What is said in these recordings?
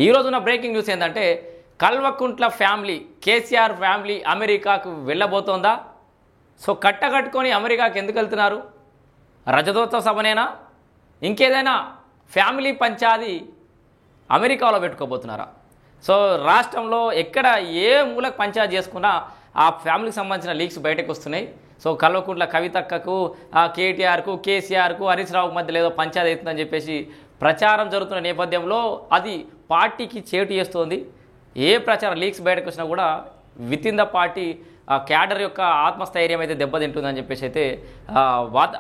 ఈ రోజున breaking news ఏంటంటే కల్వకుంట్ల ఫ్యామిలీ కేసీఆర్ ఫ్యామిలీ అమెరికాకు వెళ్ళబోతోందా? సో కట్టకట్టుకొని అమెరికాకి ఎందుకు వెళ్తున్నారు? రజతోత్సవ సభనేనా, ఇంకేదైనా ఫ్యామిలీ పంచాది అమెరికాలో పెట్టుకోబోతున్నారా? సో రాష్ట్రంలో ఎక్కడ ఏ మూలకు పంచాయతీ చేసుకున్నా ఆ ఫ్యామిలీకి సంబంధించిన లీక్స్ బయటకు వస్తున్నాయి. సో కల్వకుంట్ల కవితక్కకు, కేటీఆర్కు, కేసీఆర్కు, హరీష్ రావుకు మధ్యలో ఏదో పంచాయతీ అవుతుందని చెప్పేసి ప్రచారం జరుగుతున్న నేపథ్యంలో అది పార్టీకి చేటు చేస్తోంది. ఏ ప్రచారం లీక్స్ బయటకు వచ్చినా కూడా with in the party cadre యొక్క ఆత్మస్థైర్యం అయితే దెబ్బతింటుందని చెప్పేసి అయితే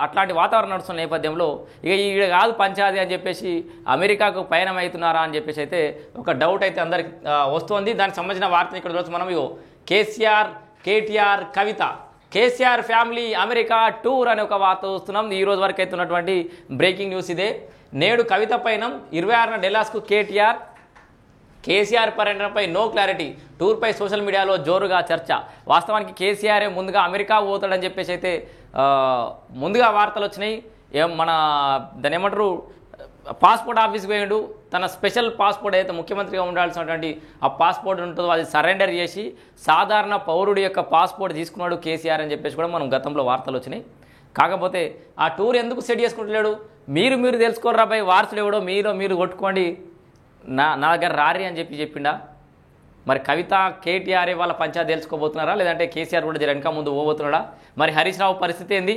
అట్లాంటి వాతావరణం నడుస్తున్న నేపథ్యంలో ఇక ఈడ కాదు పంచాయతీ అని చెప్పేసి అమెరికాకు పయనం అవుతున్నారా అని చెప్పేసి అయితే ఒక డౌట్ అయితే అందరికి వస్తుంది. దానికి సంబంధించిన వార్తను ఇక్కడ చూసి మనం ఇగో కేసీఆర్, కేటీఆర్, కవిత, కేసీఆర్ ఫ్యామిలీ అమెరికా టూర్ అనే ఒక వార్త చూస్తున్నాం. ఈ రోజు వరకు అయితే ఉన్నటువంటి బ్రేకింగ్ న్యూస్ ఇదే. నేడు కవిత పైన 26న డెల్లాస్కు కేటీఆర్, కేసీఆర్ పర్యటనపై నో క్లారిటీ, టూర్పై సోషల్ మీడియాలో జోరుగా చర్చ. వాస్తవానికి కేసీఆర్ ముందుగా అమెరికా పోతాడని చెప్పేసి అయితే ముందుగా వార్తలు వచ్చినాయి. మన దాని ఏమంటారు, పాస్పోర్ట్ ఆఫీస్కి పోయిండు. తన స్పెషల్ పాస్పోర్ట్ అయితే ముఖ్యమంత్రిగా ఉండాల్సినటువంటి ఆ పాస్పోర్ట్ ఉంటుందో అది సరెండర్ చేసి సాధారణ పౌరుడి యొక్క పాస్పోర్ట్ తీసుకున్నాడు కేసీఆర్ అని చెప్పేసి కూడా మనం గతంలో వార్తలు వచ్చినాయి. కాకపోతే ఆ టూర్ ఎందుకు సెట్ చేసుకుంటలేడు? మీరు తెలుసుకోర్రా పై వారసుడు ఎవడో మీరు కొట్టుకోండి, నా దగ్గర రారి అని చెప్పిండా? మరి కవిత, కేటీఆర్ వాళ్ళ పంచాయతీ తెలుసుకోబోతున్నారా, లేదంటే కేసీఆర్ కూడా జర వెనక ముందు పోబోతున్నాడా? మరి హరీష్ రావు పరిస్థితి ఏంది?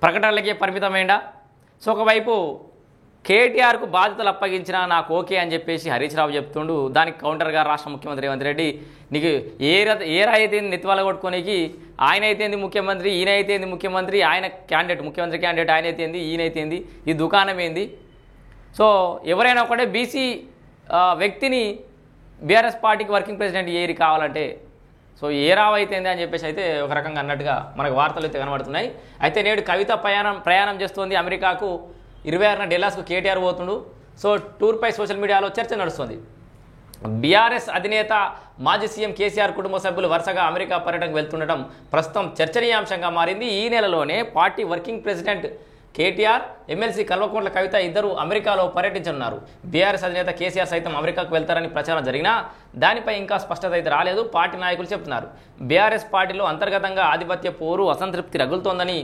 ప్రకటనలకే పరిమితమైందా? సో ఒకవైపు కేటీఆర్కు బాధ్యతలు అప్పగించినా నాకు ఓకే అని చెప్పేసి హరీష్ రావు చెప్తుండు. దానికి కౌంటర్గా రాష్ట్ర ముఖ్యమంత్రి రేవంత్ రెడ్డి, నీకు ఏ అయితే నెత్తివాల కొట్టుకోనికి ఆయన అయితేంది ముఖ్యమంత్రి, ఈయన అయితేంది ముఖ్యమంత్రి, ఆయన క్యాండిడేట్ ముఖ్యమంత్రి క్యాండిడేట్ ఆయన అయితేంది, ఈయన అయితేంది, ఈ దుకాణం ఏంది? సో ఎవరైనా ఒకటే బీసీ వ్యక్తిని బీఆర్ఎస్ పార్టీకి వర్కింగ్ ప్రెసిడెంట్ ఏరి కావాలంటే సో ఏ రావు అయితేంది అని చెప్పేసి అయితే ఒక రకంగా అన్నట్టుగా మనకు వార్తలు అయితే కనబడుతున్నాయి. అయితే నేడు కవిత ప్రయాణం చేస్తోంది అమెరికాకు. 26న డెల్లాస్కు కేటీఆర్ పోతుండు. సో టూర్పై సోషల్ మీడియాలో చర్చ నడుస్తుంది. బీఆర్ఎస్ అధినేత మాజీ సీఎం కేసీఆర్ కుటుంబ సభ్యులు వరుసగా అమెరికా పర్యటనకు వెళ్తుండటం ప్రస్తుతం చర్చనీయాంశంగా మారింది. ఈ నెలలోనే party working president KTR, MLC Kalvakuntla Kavitha ఇద్దరు అమెరికాలో పర్యటించనున్నారు. బీఆర్ఎస్ అధినేత కేసీఆర్ సైతం అమెరికాకు వెళ్తారని ప్రచారం జరిగినా దానిపై ఇంకా స్పష్టత అయితే రాలేదు. పార్టీ నాయకులు చెప్తున్నారు. బీఆర్ఎస్ పార్టీలో అంతర్గతంగా ఆధిపత్య పోరు, అసంతృప్తి రగులుతోందని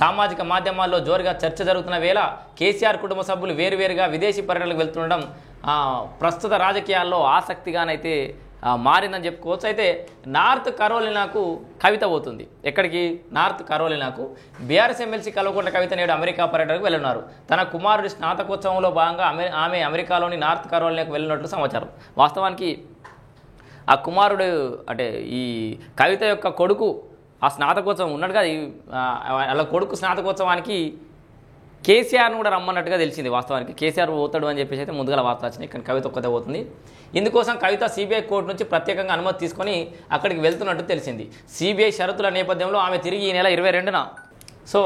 సామాజిక మాధ్యమాల్లో జోరుగా చర్చ జరుగుతున్న వేళ కేసీఆర్ కుటుంబ సభ్యులు వేరువేరుగా విదేశీ పర్యటనలకు వెళ్తుండడం ప్రస్తుత రాజకీయాల్లో ఆసక్తిగానైతే మారిందని చెప్పుకోవచ్చు. అయితే నార్త్ కరోలినాకు కవిత పోతుంది. ఎక్కడికి? నార్త్ కరోలినాకు. బీఆర్ఎస్ ఎమ్మెల్సీ కల్వకుంట్ల కవిత నేడు అమెరికా పర్యటనకు వెళ్ళున్నారు. తన కుమారుడి స్నాతకోత్సవంలో భాగంగా ఆమె అమెరికాలోని నార్త్ కరోలినాకు వెళ్ళినట్లు సమాచారం. వాస్తవానికి ఆ కుమారుడు అంటే ఈ కవిత యొక్క కొడుకు ఆ స్నాతకోత్సవం ఉన్నాడు కదా, అలా కొడుకు స్నాతకోత్సవానికి కేసీఆర్ను కూడా రమ్మన్నట్టుగా తెలిసింది. వాస్తవానికి కేసీఆర్ పోతాడు అని చెప్పేసి అయితే ముందుగా వార్తలు వచ్చినాయి. కానీ కవిత ఒక్కతే పోతుంది. ఇందుకోసం కవిత సిబిఐ కోర్టు నుంచి ప్రత్యేకంగా అనుమతి తీసుకొని అక్కడికి వెళ్తున్నట్టు తెలిసింది. సిబిఐ షరతుల నేపథ్యంలో ఆమె తిరిగి ఈ నెల 22న సో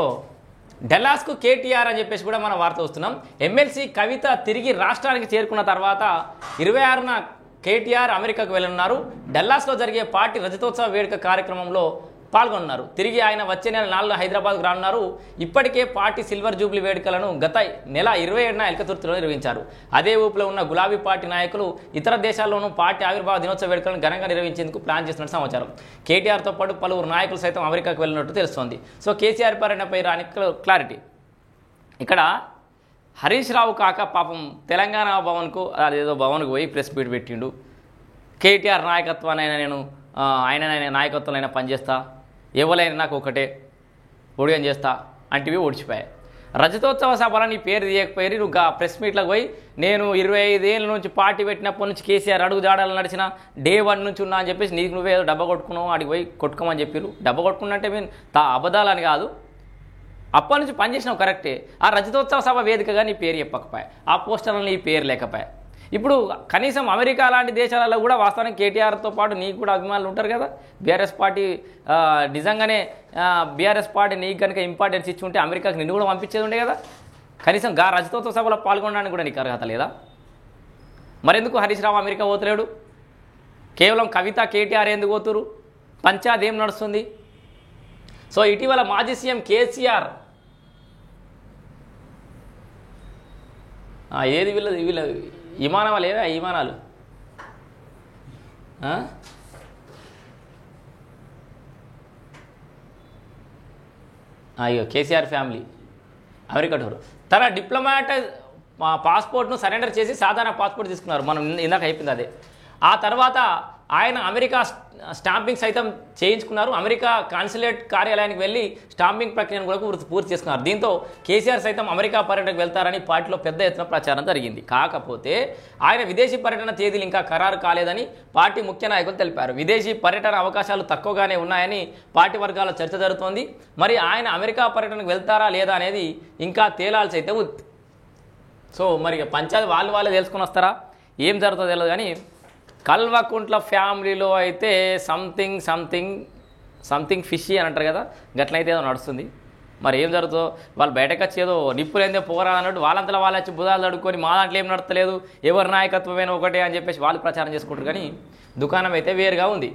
డెల్లాస్కు కేటీఆర్ అని చెప్పేసి కూడా మనం వార్త వస్తున్నాం. ఎమ్మెల్సీ కవిత తిరిగి రాష్ట్రానికి చేరుకున్న తర్వాత 26న కేటీఆర్ అమెరికాకు వెళ్ళనున్నారు. డెల్లాస్లో జరిగే పార్టీ రజతోత్సవ వేడుక కార్యక్రమంలో పాల్గొన్నారు. తిరిగి ఆయన వచ్చే నెల 4న హైదరాబాద్కు రానున్నారు. ఇప్పటికే పార్టీ సిల్వర్ జూబ్లీ వేడుకలను గత నెల 27న ఎల్కతుర్తిలో నిర్వహించారు. అదే ఊపులో ఉన్న గులాబీ పార్టీ నాయకులు ఇతర దేశాల్లోనూ పార్టీ ఆవిర్భావ దినోత్సవ వేడుకలను ఘనంగా నిర్వహించేందుకు ప్లాన్ చేస్తున్నట్టు సమాచారం. కేటీఆర్తో పాటు పలువురు నాయకులు సైతం అమెరికాకు వెళ్ళినట్టు తెలుస్తోంది. సో కేసీఆర్ పర్యటనపై రాని క్లారిటీ. ఇక్కడ హరీష్ రావు కాక పాపం తెలంగాణ భవన్కు అదేదో భవన్కు పోయి ప్రెస్ మీట్ పెట్టిండు. కేటీఆర్ నాయకత్వానైనా నేను ఆయన నాయకత్వంలో అయినా పనిచేస్తా, ఎవరైనా నాకు ఒకటే ఒడిగం చేస్తా అంటివి ఓడిచిపోయాయి. రజతోత్సవ సభలో నీ పేరు తీయకపోయి నువ్వు ప్రెస్ మీట్లకు పోయి నేను 25 ఏళ్ళ నుంచి పార్టీ పెట్టినప్పటి నుంచి కేసీఆర్ అడుగు జాడాలు నడిచిన డే 1 నుంచి ఉన్నా అని చెప్పేసి నీకు నువ్వే డబ్బా కొట్టుకున్నావు, అడిగి పోయి కొట్టుకోమని చెప్పారు. డబ్బా కొట్టుకున్నంటే అబద్ధాలని కాదు, అప్పటి నుంచి పనిచేసినావు కరెక్టే. ఆ రజతోత్సవ సభ వేదికగా నీ పేరు చెప్పకపోయా, ఆ పోస్టర్లో నీ పేరు లేకపోయా. ఇప్పుడు కనీసం అమెరికా లాంటి దేశాలలో కూడా వాస్తవానికి కేటీఆర్తో పాటు నీకు కూడా అభిమానులు ఉంటారు కదా. బీఆర్ఎస్ పార్టీ నిజంగానే బీఆర్ఎస్ పార్టీ నీకు కనుక ఇంపార్టెన్స్ ఇచ్చి ఉంటే అమెరికాకి నిన్ను కూడా పంపించేది ఉండే కదా. కనీసం రజతోత్సవ సభలో పాల్గొనడానికి కూడా నీకు అర్హత లేదా? మరెందుకు హరీష్ రావు అమెరికా పోతలేడు? కేవలం కవిత, కేటీఆర్ ఎందుకు పోతురు? పంచాయతీ ఏం నడుస్తుంది? సో ఇటీవల మాజీ సీఎం కేసీఆర్ ఏది వీళ్ళ విమానాలు ఏవా విమానాలు అయ్యో కేసీఆర్ ఫ్యామిలీ అమెరికా టూర్ తన డిప్లొమాట్ పాస్పోర్ట్ను సరెండర్ చేసి సాధారణ పాస్పోర్ట్ తీసుకున్నారు. మనం ఇందాక అయిపోయింది అదే. ఆ తర్వాత ఆయన అమెరికా స్టాంపింగ్ సైతం చేయించుకున్నారు. అమెరికా కాన్సులేట్ కార్యాలయానికి వెళ్ళి స్టాంపింగ్ ప్రక్రియను కూడా పూర్తి చేసుకున్నారు. దీంతో కేసీఆర్ సైతం అమెరికా పర్యటనకు వెళ్తారని పార్టీలో పెద్ద ఎత్తున ప్రచారం జరిగింది. కాకపోతే ఆయన విదేశీ పర్యటన తేదీలు ఇంకా ఖరారు కాలేదని పార్టీ ముఖ్య నాయకులు తెలిపారు. విదేశీ పర్యటన అవకాశాలు తక్కువగానే ఉన్నాయని పార్టీ వర్గాల్లో చర్చ జరుగుతోంది. మరి ఆయన అమెరికా పర్యటనకు వెళ్తారా లేదా అనేది ఇంకా తేలాల్సి అయితే ఉంది. సో మరి పంచాయతీ వాళ్ళే తెలుసుకొని వస్తారా, ఏం జరుగుతుందో తెలియదు. కానీ కల్వకుంట్ల ఫ్యామిలీలో అయితే సంథింగ్ ఫిషీ అని అంటారు కదా, గట్లయితే ఏదో నడుస్తుంది. మరి ఏం జరుగుతుందో, వాళ్ళు బయటకు వచ్చి ఏదో నిప్పులేందే పోరా అన్నట్టు వాళ్ళంతలో వాళ్ళు వచ్చి బుధాలు తడుకొని మా దాంట్లో ఏం నడతలేదు, ఎవరి నాయకత్వమైనా ఒకటే అని చెప్పేసి వాళ్ళు ప్రచారం చేసుకుంటారు. కానీ దుకాణం అయితే వేరుగా ఉంది.